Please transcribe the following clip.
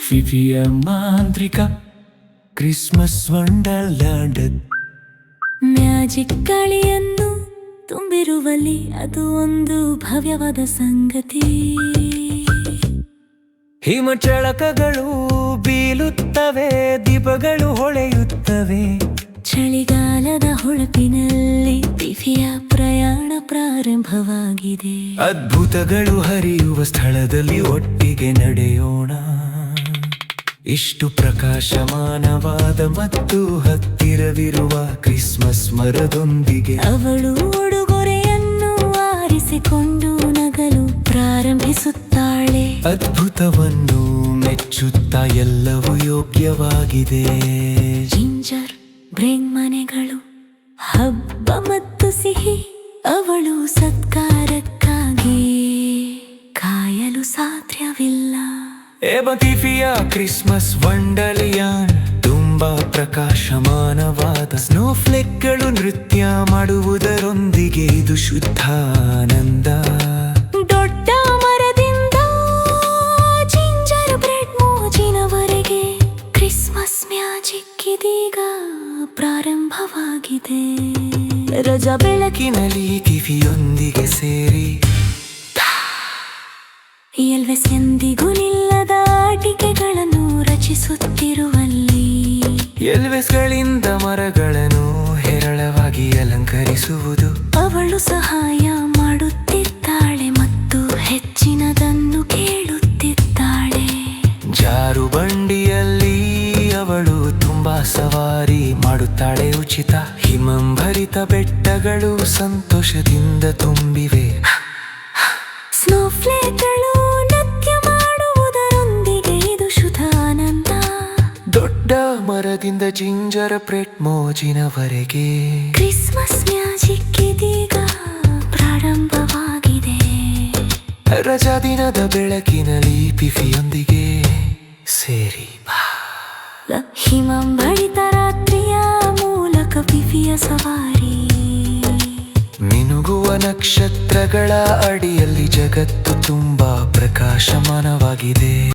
ಫಿಫಿಯ ಮಾಂತ್ರಿಕ Christmas wonderland. Magic ಗಾಳಿಯನ್ನು ತುಂಬಿರುವಲ್ಲಿ ಅದು ಒಂದು ಭವ್ಯವಾದ ಸಂಗತಿ. ಹಿಮಚಳಕಗಳು ಬೀಳುತ್ತವೆ, ದೀಪಗಳು ಹೊಳೆಯುತ್ತವೆ. ಚಳಿಗಾಲದ ಹೊಳಪಿನಲ್ಲಿ ಫಿಫಿಯ ಪ್ರಯಾಣ ಪ್ರಾರಂಭವಾಗಿದೆ. ಅದ್ಭುತಗಳು ಹರಿಯುವ ಸ್ಥಳದಲ್ಲಿ ಒಟ್ಟಿಗೆ ನಡೆಯೋಣ. ಇಷ್ಟು ಪ್ರಕಾಶಮಾನವಾದ ಮತ್ತು ಹತ್ತಿರವಿರುವ ಕ್ರಿಸ್ಮಸ್ ಮರದೊಂದಿಗೆ ಅವಳು ಉಡುಗೊರೆಯನ್ನು ಆರಿಸಿಕೊಂಡು ನಗಲು ಪ್ರಾರಂಭಿಸುತ್ತಾಳೆ. ಅದ್ಭುತವನ್ನು ಮೆಚ್ಚುತ್ತಾ ಎಲ್ಲವೂ ಯೋಗ್ಯವಾಗಿದೆ. ಜಿಂಜರ್ ಬ್ರೇಕ್ ಮನೆಗಳು, ಹಬ್ಬ ಮತ್ತು ಸಿಹಿ, ಅವಳು ಸತ್ಕಾರಕ್ಕಾಗಿ ಕಾಯಲು ಸಾಧ್ಯವಿಲ್ಲ. ಫಿಫಿಯ ಕ್ರಿಸ್ಮಸ್ ವಂಡರ್ಲ್ಯಾಂಡ್ ತುಂಬಾ ಪ್ರಕಾಶಮಾನವಾದ ಸ್ನೋಫ್ಲೇಕ್ಗಳು ನೃತ್ಯ ಮಾಡುವುದರೊಂದಿಗೆ ಇದು ಶುದ್ಧ ಆನಂದ. ದೊಡ್ಡ ಮರದಿಂದ ಜಿಂಜರ್ ಬ್ರೆಡ್ ಮೋಜಿನವರೆಗೆ ಕ್ರಿಸ್ಮಸ್ ಮ್ಯಾಜಿಕ್ ಇದೀಗ ಪ್ರಾರಂಭವಾಗಿದೆ. ರಜಾ ಬೆಳಕಿನಲ್ಲಿ ಫಿಫಿಯೊಂದಿಗೆ ಸೇರಿ ಎಲ್ವೆಸ್ ಎಂದಿಗೂ ನಿಲ್ಲದ ಆಟಿಕೆಗಳನ್ನು ರಚಿಸುತ್ತಿರುವಲ್ಲಿ, ಎಲ್ವೆಸ್ಗಳಿಂದ ಮರಗಳನ್ನು ಹೇರಳವಾಗಿ ಅಲಂಕರಿಸುವುದು ಅವಳು ಸಹಾಯ ಮಾಡುತ್ತಿದ್ದಾಳೆ ಮತ್ತು ಹೆಚ್ಚಿನದನ್ನು ಕೇಳುತ್ತಿದ್ದಾಳೆ. ಜಾರು ಬಂಡಿಯಲ್ಲಿ ಅವಳು ತುಂಬಾ ಸವಾರಿ ಮಾಡುತ್ತಾಳೆ. ಉಚಿತ ಹಿಮಂಭರಿತ ಬೆಟ್ಟಗಳು ಸಂತೋಷದಿಂದ ತುಂಬಿವೆ. ಸ್ನೋಫ್ಲೇಕ್ಗಳು ನೃತ್ಯ ಮಾಡುವುದರೊಂದಿಗೆ ಇದು ಶುದ್ಧ ಆನಂದ. ದೊಡ್ಡ ಮರದಿಂದ ಜಿಂಜರ್ ಬ್ರೆಡ್ ಮೋಜಿನವರೆಗೆ ಕ್ರಿಸ್ಮಸ್ ಮ್ಯಾಜಿಕ್ ಇದೀಗ ಪ್ರಾರಂಭವಾಗಿದೆ. ರಜಾ ದಿನದ ಬೆಳಕಿನಲ್ಲಿ ಫಿಫಿಯೊಂದಿಗೆ ಸೇರಿ ಹಿಮಂಬಳಿತ ರಾತ್ರಿಯ ಮೂಲಕ ಫಿಫಿಯ ಸವಾರಿ. ಮಿನುಗುವ ನಕ್ಷತ್ರಗಳ ಅಡಿಯಲ್ಲಿ ಜಗತ್ತು ತುಂಬಾ ಪ್ರಕಾಶಮಾನವಾಗಿದೆ.